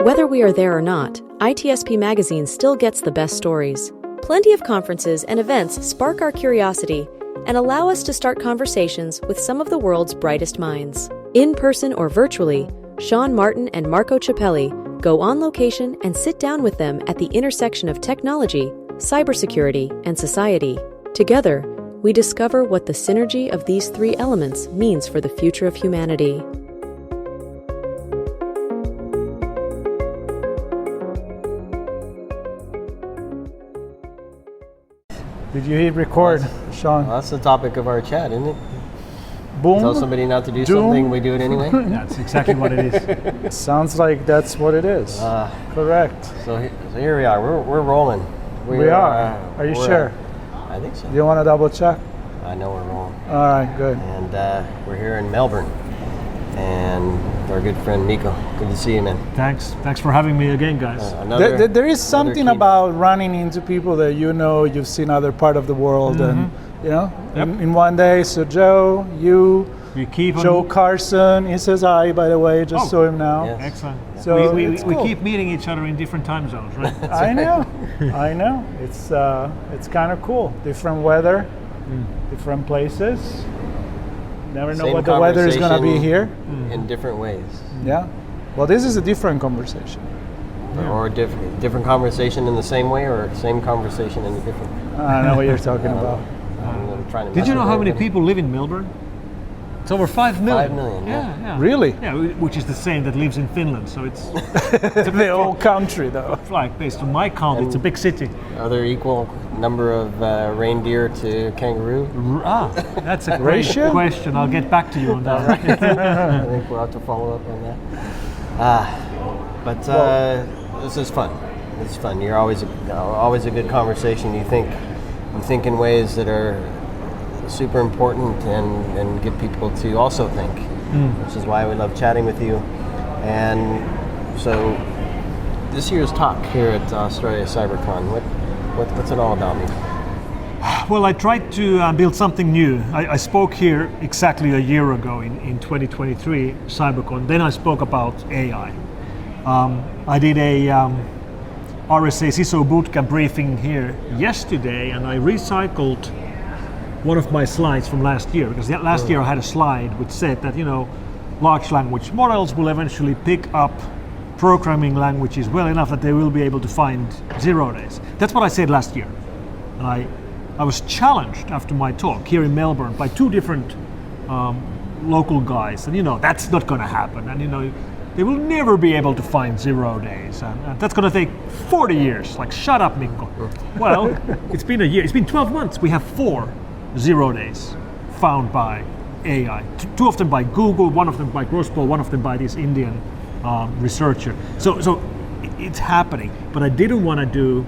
Whether we are there or not, ITSP Magazine still gets the best stories. Plenty of conferences and events spark our curiosity and allow us to start conversations with some of the world's brightest minds. In person or virtually, Sean Martin and Marco Ciappelli go on location and sit down with them at the intersection of technology, cybersecurity, and society. Together, we discover what the synergy of these three elements means for the future of humanity. Did you hit record, Sean? Well, that's the topic of our chat, isn't it? Boom. Tell somebody not to do Doom. something, we do it anyway. That's exactly what it is. Sounds like that's what it is. Correct. So here we are. We're rolling. We are. Are you sure? I think so. Do you want to double check? I know we're rolling. All right, good. And we're here in Melbourne, and our good friend Mikko. Good to see you, man. Thanks for having me again, guys. There is something about running into people that you've seen other part of the world, and in one day. So Joe, Joe Carson, he says hi, by the way, just saw him now. Yes. Excellent. So we cool. keep meeting each other in different time zones, right? I know. It's kind of cool. Different weather, different places. Never know Same what the weather is going to be here. In different ways. Yeah. Well, this is a different conversation. Or a different conversation in the same way, or same conversation in a different. I know what you're talking about. I'm trying to Did you know how many everybody. people live in Melbourne? It's over 5 million. 5 million, Yeah. Really? Yeah, which is the same that lives in Finland. So it's The whole country, though. like based on my count, it's a big city. Are there equal number of reindeer to kangaroo? That's a great Ratio? question. I'll get back to you on that. I think we'll have to follow up on that. But this is fun. This is fun. You're always a good conversation. You think in ways that are super important and get people to also think, which is why we love chatting with you. And so this year's talk here at Australia CyberCon, what's it all about, Mikko? Well, I tried to build something new. I spoke here exactly a year ago in 2023 CyberCon. Then I spoke about AI. I did a RSA CISO bootcamp briefing here yesterday, and I recycled one of my slides from last year, because last year I had a slide which said that large language models will eventually pick up programming languages well enough that they will be able to find 0 days. That's what I said last year. And I was challenged after my talk here in Melbourne by two different local guys, and that's not going to happen, and they will never be able to find 0 days, and that's going to take 40 years. Like, shut up, Mikko. Well, it's been a year. It's been 12 months. We have 4 0 days found by AI. Two of them by Google, one of them by Grosspol, one of them by this Indian researcher. So it's happening. But I didn't want to do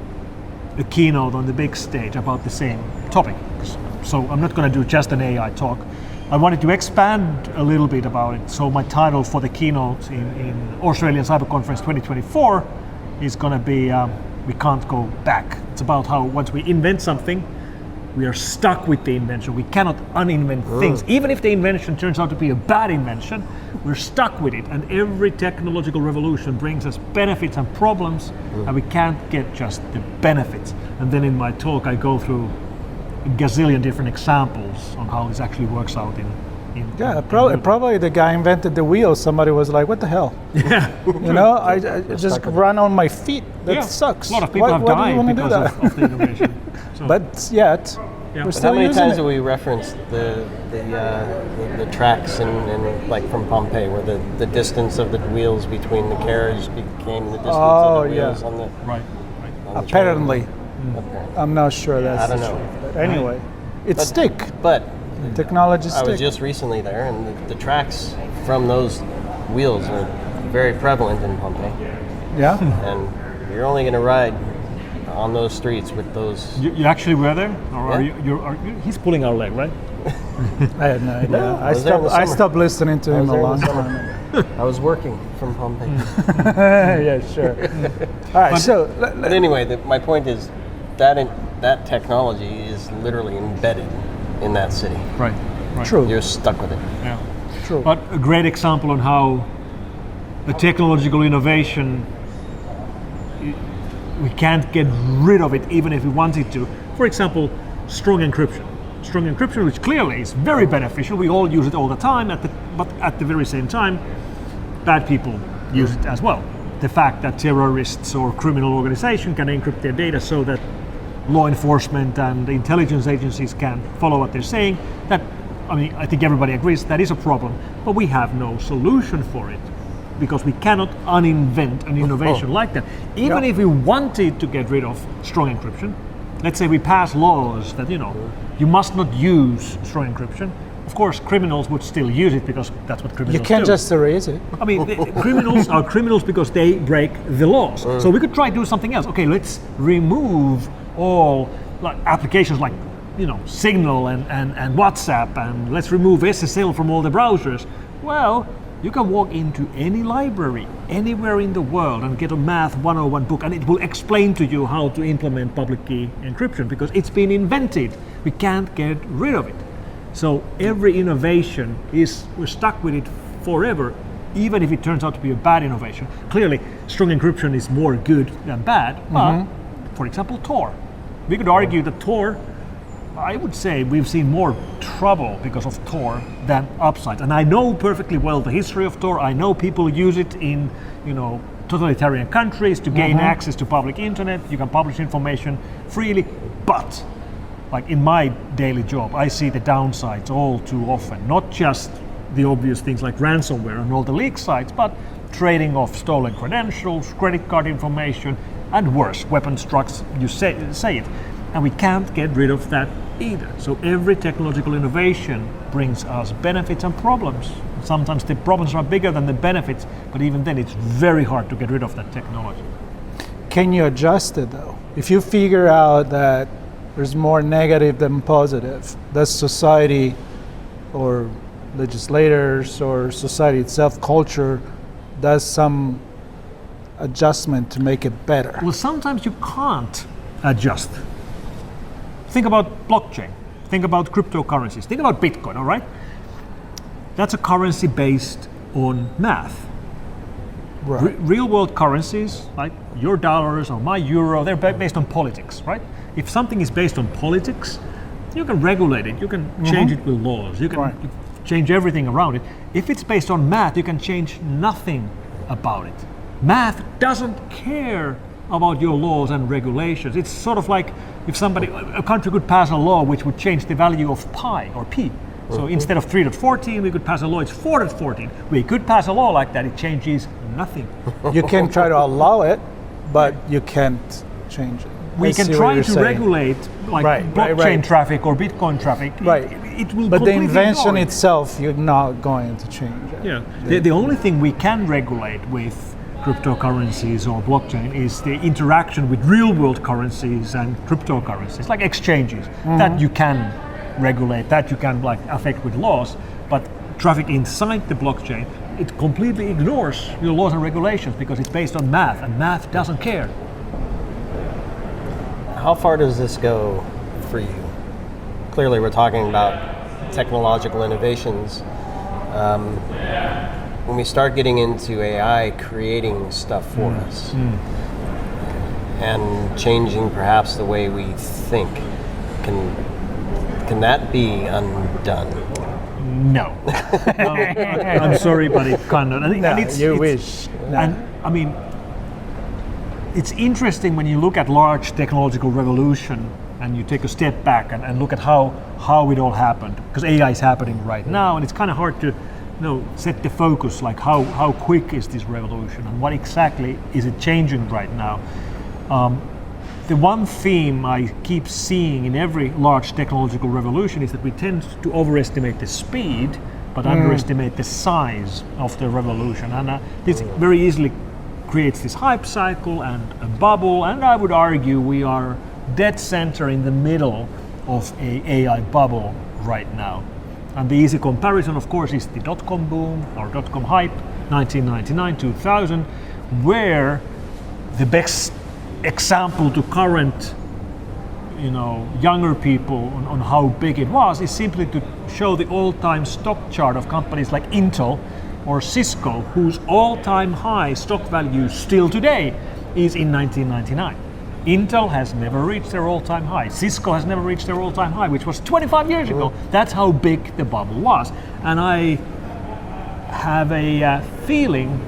a keynote on the big stage about the same topic. So I'm not going to do just an AI talk. I wanted to expand a little bit about it. So my title for the keynote in Australian Cyber Conference 2024 is going to be We Can't Go Back. It's about how once we invent something, we are stuck with the invention. We cannot uninvent things. Even if the invention turns out to be a bad invention, we're stuck with it. And every technological revolution brings us benefits and problems, and we can't get just the benefits. And then in my talk, I go through a gazillion different examples on how this actually works out in probably the guy invented the wheel. Somebody was like, what the hell? Yeah. I just run on my feet. That sucks. A lot of people have died because of the innovation. So. But yet, we're still how many using times it. have we referenced the tracks and like from Pompeii, where the distance of the wheels between the carriage became the distance of the wheels on the right. on the Apparently. train? I'm not sure that's I don't the know. truth. But anyway, it's stick. But Technology stick. I was just recently there, and the tracks from those wheels are very prevalent in Pompeii. Yeah. And you're only going to ride on those streets with those. You actually were there, or are you? He's pulling our leg, right? I had no idea. No, I was there in the I summer. stopped listening to him a long there in the time ago. I was working from Pompeii. Yeah, sure. All right, so But anyway, my point is that technology is literally embedded in that city. Right. true. You're stuck with it. Yeah. True. But a great example on how a technological innovation we can't get rid of it even if we wanted to. For example, strong encryption. Strong encryption, which clearly is very beneficial. We all use it all the time, but at the very same time, bad people use it as well. The fact that terrorists or criminal organizations can encrypt their data so that law enforcement and intelligence agencies can follow what they're saying, I think everybody agrees that is a problem, but we have no solution for it because we cannot uninvent an innovation like that. Even if we wanted to get rid of strong encryption, let's say we pass laws that, you must not use strong encryption. Of course, criminals would still use it because that's what criminals do. You can't just erase it. Criminals are criminals because they break the laws. So we could try to do something else. Okay, let's remove all applications like Signal and WhatsApp, and let's remove SSL from all the browsers. Well, you can walk into any library anywhere in the world and get a Math 101 book, and it will explain to you how to implement public key encryption because it's been invented. We can't get rid of it. So every innovation we're stuck with it forever, even if it turns out to be a bad innovation. Clearly, strong encryption is more good than bad, but for example, Tor. We could argue that Tor, I would say we've seen more trouble because of Tor than upsides. And I know perfectly well the history of Tor. I know people use it in, totalitarian countries to gain access to public internet. You can publish information freely, but like in my daily job, I see the downsides all too often. Not just the obvious things like ransomware and all the leak sites, but trading of stolen credentials, credit card information, and worse, weapons, drugs, you say it. And we can't get rid of that either. So every technological innovation brings us benefits and problems. Sometimes the problems are bigger than the benefits, but even then it's very hard to get rid of that technology. Can you adjust it though? If you figure out that there's more negative than positive, does society or legislators or society itself, culture, does some adjustment to make it better? Well, sometimes you can't adjust. Think about blockchain. Think about cryptocurrencies. Think about Bitcoin, all right? That's a currency based on math. Right. Real world currencies, like your dollars or my euro, they're based on politics, right? If something is based on politics, you can regulate it. You can change it with laws. You can change everything around it. If it's based on math, you can change nothing about it. Math doesn't care about your laws and regulations. It's sort of like if a country could pass a law which would change the value of pi or p. So instead of 3.14, we could pass a law, it's 4.14. We could pass a law like that, it changes nothing. You can try to allow it, but you can't change it. We can try to regulate blockchain traffic or Bitcoin traffic. Right. It will but the completely invention ignore it. itself, you're not going to change it. Yeah. The only thing we can regulate with cryptocurrencies or blockchain is the interaction with real world currencies and cryptocurrencies, like exchanges, that you can regulate, that you can affect with laws, but traffic inside the blockchain, it completely ignores your laws and regulations because it's based on math, and math doesn't care. How far does this go for you? Clearly we're talking about technological innovations. When we start getting into AI creating stuff for us and changing perhaps the way we think, can that be undone? No. I'm sorry, but it cannot. You wish. And I mean, it's interesting when you look at large technological revolution and you take a step back and look at how it all happened, because AI is happening right now, and it's kind of hard to set the focus, like how quick is this revolution and what exactly is it changing right now. The one theme I keep seeing in every large technological revolution is that we tend to overestimate the speed but underestimate the size of the revolution, and this very easily creates this hype cycle and a bubble, and I would argue we are dead center in the middle of a AI bubble right now. And the easy comparison, of course, is the dot-com boom or dot-com hype, 1999, 2000, where the best example to current, younger people on how big it was is simply to show the all-time stock chart of companies like Intel or Cisco, whose all-time high stock value still today is in 1999. Intel has never reached their all-time high. Cisco has never reached their all-time high, which was 25 years ago. That's how big the bubble was. And I have a feeling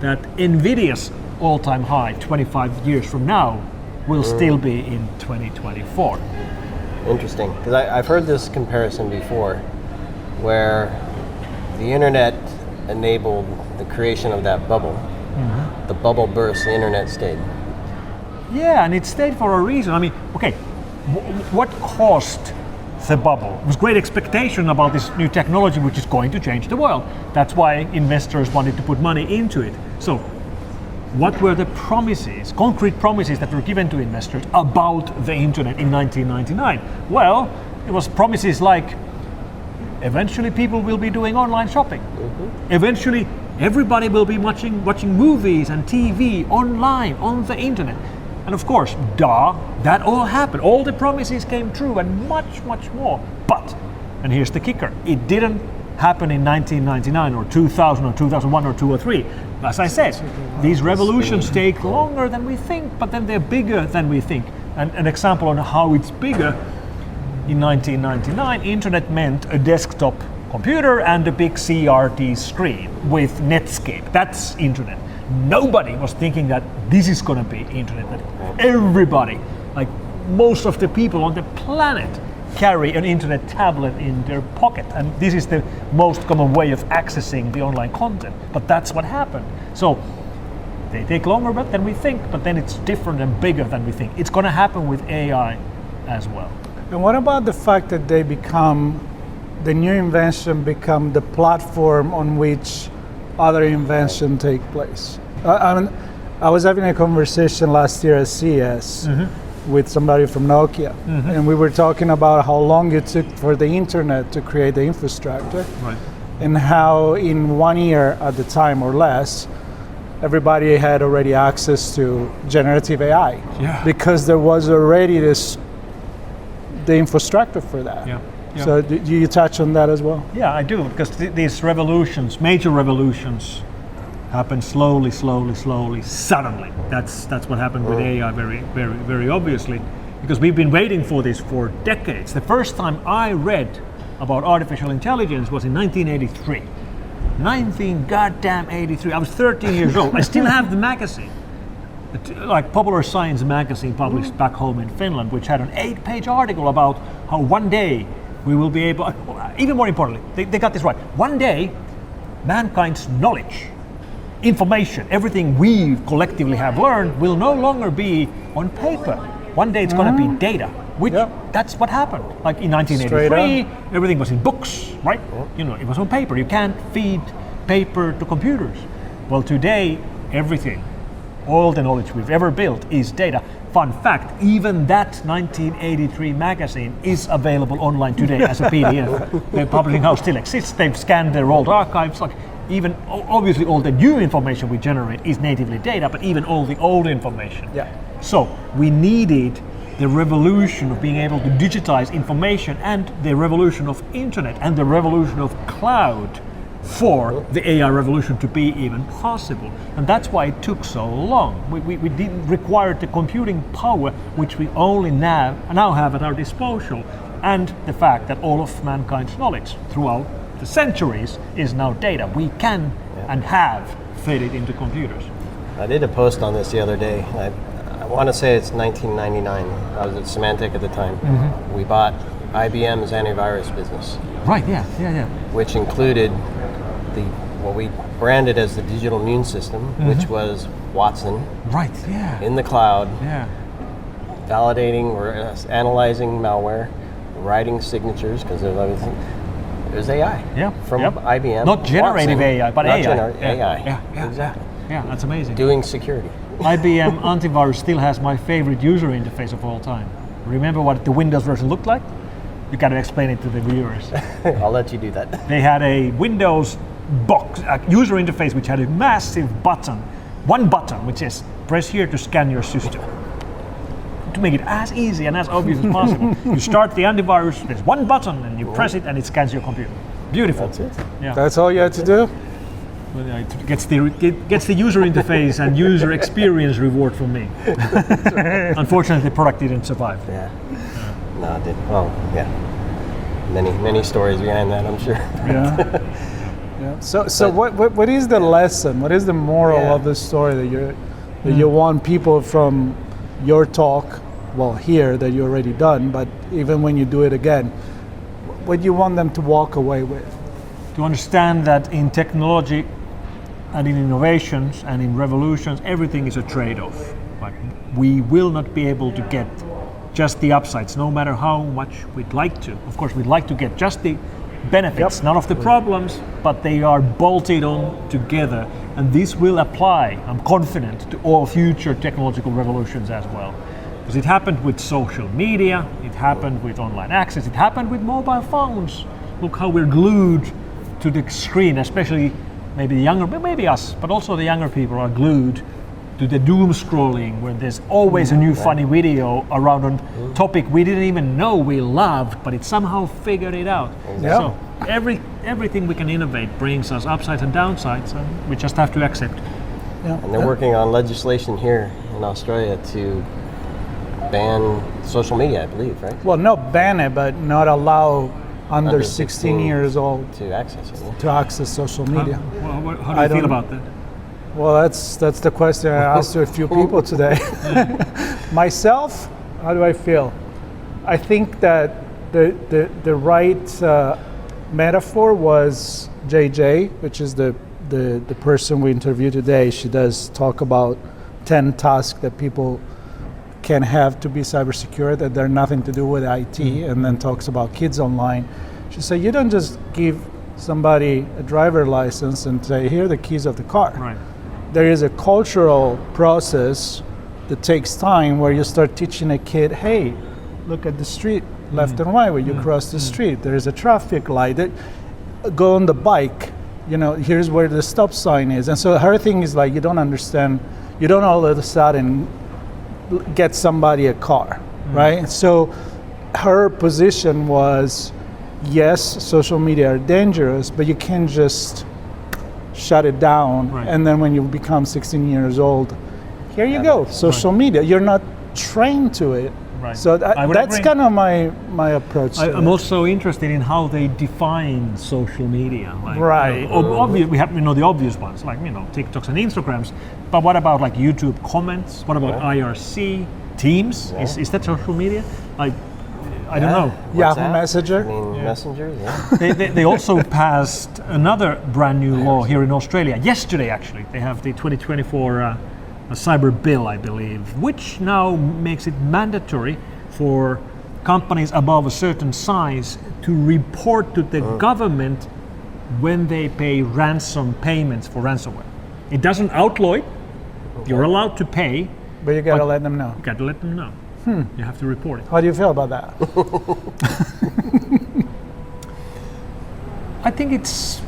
that NVIDIA's all-time high 25 years from now will still be in 2024. Interesting, because I've heard this comparison before, where the internet enabled the creation of that bubble. The bubble burst, the internet stayed. Yeah, and it stayed for a reason. I mean, okay, what caused the bubble? It was great expectation about this new technology which is going to change the world. That's why investors wanted to put money into it. So, what were the promises, concrete promises that were given to investors about the internet in 1999? Well, it was promises like, eventually people will be doing online shopping. Eventually everybody will be watching movies and TV online, on the internet. And of course, that all happened. All the promises came true and much, much more. But, and here's the kicker, it didn't happen in 1999 or 2000 or 2001 or 2 or 3. As I said, these revolutions take longer than we think, but then they're bigger than we think. And an example on how it's bigger, in 1999, internet meant a desktop computer and a big CRT screen with Netscape. That's internet. Nobody was thinking that this is going to be internet. That everybody, like most of the people on the planet, carry an internet tablet in their pocket, and this is the most common way of accessing the online content. But that's what happened. So they take longer than we think, but then it's different and bigger than we think. It's going to happen with AI as well. And what about the fact that the new invention become the platform on which other inventions take place? I was having a conversation last year at CES with somebody from Nokia, and we were talking about how long it took for the internet to create the infrastructure, and how in 1 year at the time or less, everybody had already access to generative AI, because there was already the infrastructure for that. So do you touch on that as well? Yeah, I do, because these revolutions, major revolutions, happen slowly, suddenly. That's what happened with AI very obviously, because we've been waiting for this for decades. The first time I read about artificial intelligence was in 1983. 1983. I was 13 years old. I still have the magazine, like Popular Science magazine published back home in Finland, which had an 8-page article about how one day we will be able, even more importantly, they got this right. One day, mankind's knowledge, information, everything we collectively have learned will no longer be on paper. One day it's going to be data, which that's what happened. Like in 1983, everything was in books, right? You know, it was on paper. You can't feed paper to computers. Well, today, everything, all the knowledge we've ever built is data. Fun fact, even that 1983 magazine is available online today as a PDF. The publishing house still exists. They've scanned their old archives. Like, even obviously all the new information we generate is natively data, but even all the old information. So we needed the revolution of being able to digitize information and the revolution of internet and the revolution of cloud for the AI revolution to be even possible. And that's why it took so long. We didn't require the computing power which we only now have at our disposal, and the fact that all of mankind's knowledge throughout the centuries is now data. We can and have fed it into computers. I did a post on this the other day. I want to say it's 1999. I was at Symantec at the time. We bought IBM's antivirus business. Right, Which included what we branded as the digital immune system, which was Watson. Right, in the cloud. Validating or analyzing malware, writing signatures, because there's everything. It was AI from IBM. Not generative Watson, AI, but AI. AI. Exactly. Yeah, that's amazing. Doing security. IBM antivirus still has my favorite user interface of all time. Remember what the Windows version looked like? You got to explain it to the viewers. I'll let you do that. They had a Windows box, a user interface which had a massive button, one button, which is press here to scan your system. To make it as easy and as obvious as possible. You start the antivirus, there's one button and you press it and it scans your computer. Beautiful. That's it. That's all you had to do? It gets the user interface and user experience reward from me. Unfortunately, the product didn't survive. Yeah. No, it didn't. Well, yeah. Many stories behind that, I'm sure. Yeah. Yeah. So what is the lesson? What is the moral of the story that you want people from your talk, well, here that you already done, but even when you do it again, what do you want them to walk away with? To understand that in technology and in innovations and in revolutions, everything is a trade-off. Like, we will not be able to get just the upsides, no matter how much we'd like to. Of course, we'd like to get just the benefits, none of the problems, but they are bolted on together. And this will apply, I'm confident, to all future technological revolutions as well. Because it happened with social media, it happened with online access, it happened with mobile phones. Look how we're glued to the screen, especially maybe the younger, maybe us, but also the younger people are glued to the doom scrolling, where there's always a new funny video around a topic we didn't even know we loved, but it somehow figured it out. Yeah. So everything we can innovate brings us upsides and downsides, and we just have to accept. Yeah. And they're working on legislation here in Australia to ban social media, I believe, right? Well, not ban it, but not allow under 16 years old to access it. Yeah. to access social media. How do you feel about that? Well, that's the question I asked to a few people today. Myself, how do I feel? I think that the right metaphor was JJ, which is the person we interviewed today. She does talk about 10 tasks that people can have to be cyber secure, that they're nothing to do with IT, and then talks about kids online. She said, you don't just give somebody a driver license and say, here are the keys of the car. Right. There is a cultural process that takes time where you start teaching a kid, hey, look at the street, left and right, where you cross the street. There is a traffic light. Go on the bike, here's where the stop sign is. And so her thing is like, you don't understand, you don't all of a sudden get somebody a car, right? So her position was, yes, social media are dangerous, but you can't just shut it down. Right. And then when you become 16 years old, here you go, social media. You're not trained to it. Right. So that's kind of my approach to I'm also interested in how they define social media. Like, right. We have the obvious ones, like TikToks and Instagrams. But what about like YouTube comments? What about IRC? Teams? Yeah. Is that social media? Like, I don't know. Yahoo Messenger? Messenger, yeah. They also passed another brand new law here in Australia. Yesterday, actually. They have the 2024 cyber bill, I believe, which now makes it mandatory for companies above a certain size to report to the government when they pay ransom payments for ransomware. It doesn't outlaw it. You're allowed to pay. But you got to let them know. You got to let them know. You have to report it. How do you feel about that? I think it's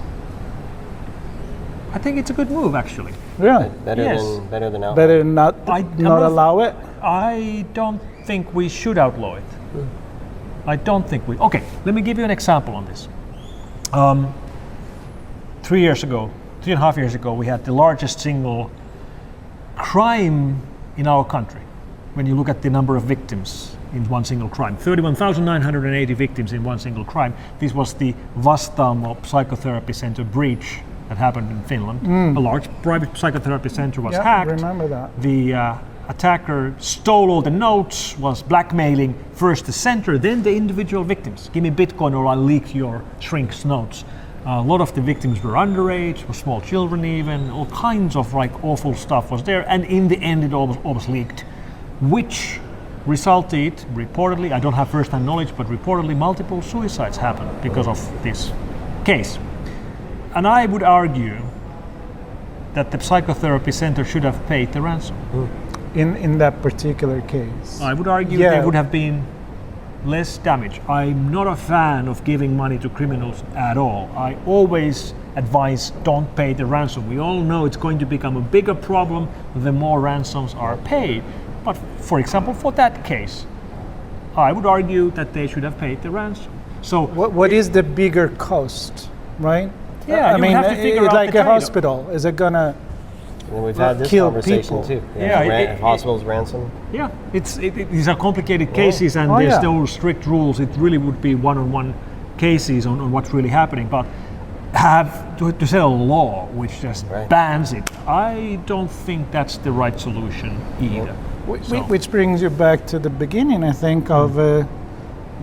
a good move, actually. Really? Better than outlaw. Better not allow it? I don't think we should outlaw it. I don't think we. Okay, let me give you an example on this. 3.5 years ago, we had the largest single crime in our country. When you look at the number of victims in one single crime, 31,980 victims in one single crime. This was the Vastaamo psychotherapy center breach that happened in Finland. A large private psychotherapy center was hacked. I remember that. The attacker stole all the notes, was blackmailing first the center, then the individual victims. Give me Bitcoin or I'll leak your shrink's notes. A lot of the victims were underage, were small children even, all kinds of awful stuff was there, and in the end it almost leaked, which resulted, reportedly, I don't have first-hand knowledge, but reportedly multiple suicides happened because of this case. And I would argue that the psychotherapy center should have paid the ransom. In that particular case. I would argue there would have been less damage. I'm not a fan of giving money to criminals at all. I always advise don't pay the ransom. We all know it's going to become a bigger problem the more ransoms are paid. But for example, for that case, I would argue that they should have paid the ransom. So what is the bigger cost, right? Yeah, I mean, have to figure it's out like the a trade-off. hospital. Is it gonna And we've had this kill conversation people? too. Yeah, Hospitals ransom. Yeah, these are complicated cases, and there's no strict rules. It really would be one-on-one cases on what's really happening. But to set a law which just bans it, I don't think that's the right solution either. Which brings you back to the beginning, I think, of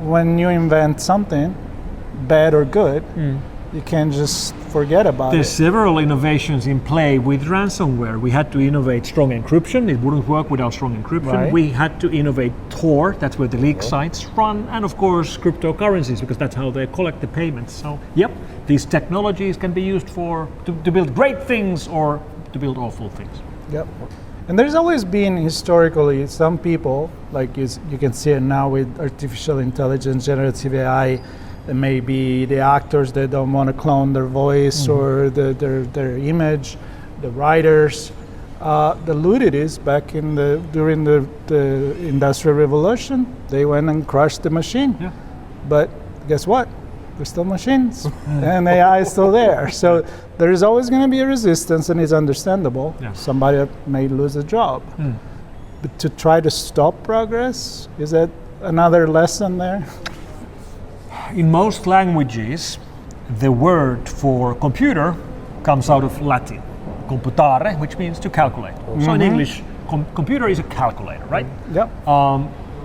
when you invent something, bad or good, you can't just forget about There's it. several innovations in play with ransomware. We had to innovate strong encryption. It wouldn't work without strong encryption. Right. We had to innovate Tor, that's where the leak sites run, and of course cryptocurrencies, because that's how they collect the payments. So, yep, these technologies can be used to build great things or to build awful things. Yep. And there's always been historically some people, like you can see it now with artificial intelligence, generative AI, and maybe the actors that don't want to clone their voice or their image, the writers. The Ludities back during the Industrial Revolution, they went and crushed the machine. Yeah. But guess what? They're still machines, and AI is still there. So there is always going to be a resistance, and it's understandable. Yeah. Somebody may lose a job. But to try to stop progress, is that another lesson there? In most languages, the word for computer comes out of Latin, computare, which means to calculate. So in English, computer is a calculator, right? Yep.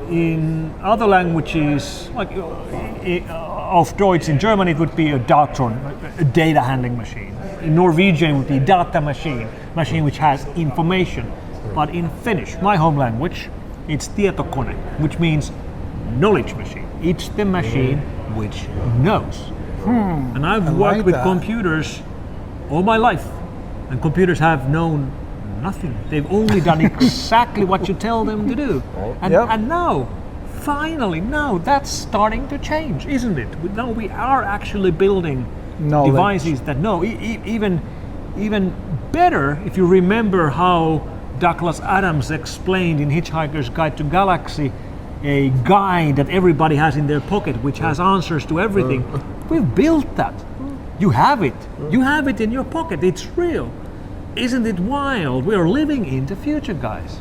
In other languages, like of Deutsch, in German it would be a Datron, a data handling machine. In Norwegian it would be data machine which has information. But in Finnish, my home language, it's tietokone, which means knowledge machine. It's the machine which knows. And I've worked like with that. computers all my life, and computers have known nothing. They've only done exactly what you tell them to do. Right. And now, finally, that's starting to change, isn't it? Now we are actually building Knowledge. devices that know. Even better, if you remember how Douglas Adams explained in Hitchhiker's Guide to Galaxy, a guide that everybody has in their pocket, which has answers to everything. We've built that. You have it. You have it in your pocket. It's real. Isn't it wild? We are living in the future, guys.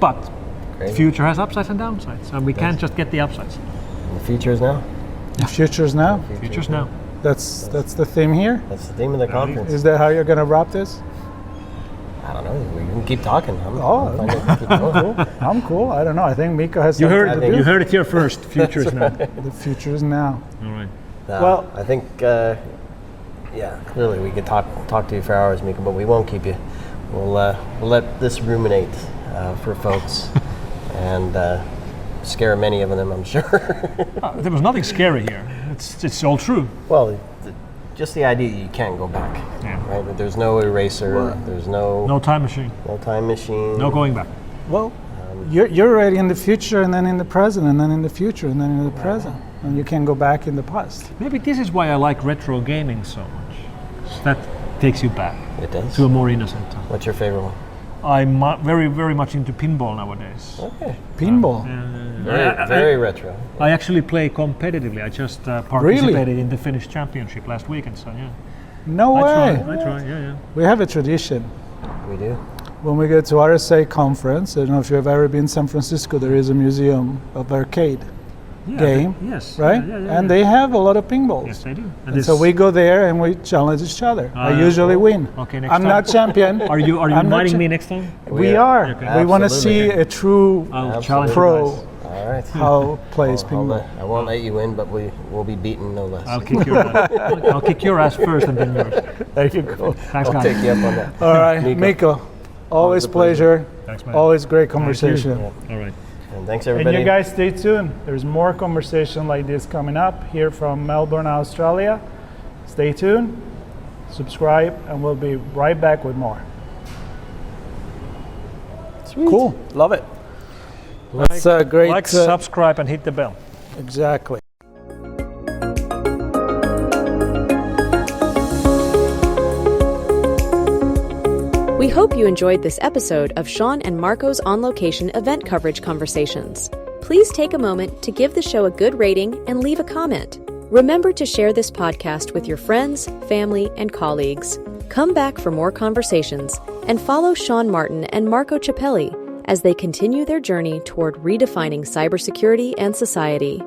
But the future has upsides and downsides, and we can't just get the upsides. And the future is now. The future's now. Future's now. That's the theme here. That's the theme of the conference. Is that how you're going to wrap this? I don't know. We can keep talking. I'm fine to keep Cool. going. I'm cool. I don't know. I think Mikko has You something to do. heard it here first. Future's now. The future is now. All right. Well- I think, clearly we could talk to you for hours, Mikko, but we won't keep you. We'll let this ruminate for folks and scare many of them, I'm sure. There was nothing scary here. It's all true. Well, just the idea that you can't go back. Yeah. Right? That there's no eraser. There's No time machine. no time machine. No going back. Well, you're already in the future, and then in the present, and then in the future, and then in the present, and you can go back in the past. Maybe this is why I like retro gaming so much. That takes you back It does. to a more innocent time. What's your favorite one? I'm very, very much into pinball nowadays. Okay. Pinball. Very retro. I actually play competitively. I just participated in the Finnish championship last weekend, so yeah. No I way. try, yeah. We have a tradition. We do. When we go to RSA conference, I don't know if you've ever been in San Francisco, there is a museum of arcade game, Yes. right? Yeah, And they have a lot of pinballs. Yes, they do. And so we go there and we challenge each other. I usually win. Okay, next I'm time. not champion. Are you I'm not inviting me next time? We are. Okay. We want to see Absolutely. a true I'll challenge you pro guys. All right. how plays pinball. I won't let you win, but we'll be beaten no less. I'll kick your ass. I'll kick your ass first and then yours. There you go. Thanks, I'll guys. take you up on that. All right, Mikko. Mikko, always a pleasure. pleasure. Thanks, man. Always great conversation. All right. And thanks And everybody. you guys stay tuned. There's more conversation like this coming up here from Melbourne, Australia. Stay tuned, subscribe, and we'll be right back with more. Sweet. Cool, love it. That's a great. Like, subscribe, and hit the bell. Exactly. We hope you enjoyed this episode of Sean and Marco's On Location event coverage conversations. Please take a moment to give the show a good rating and leave a comment. Remember to share this podcast with your friends, family, and colleagues. Come back for more conversations and follow Sean Martin and Marco Ciappelli as they continue their journey toward redefining cybersecurity and society.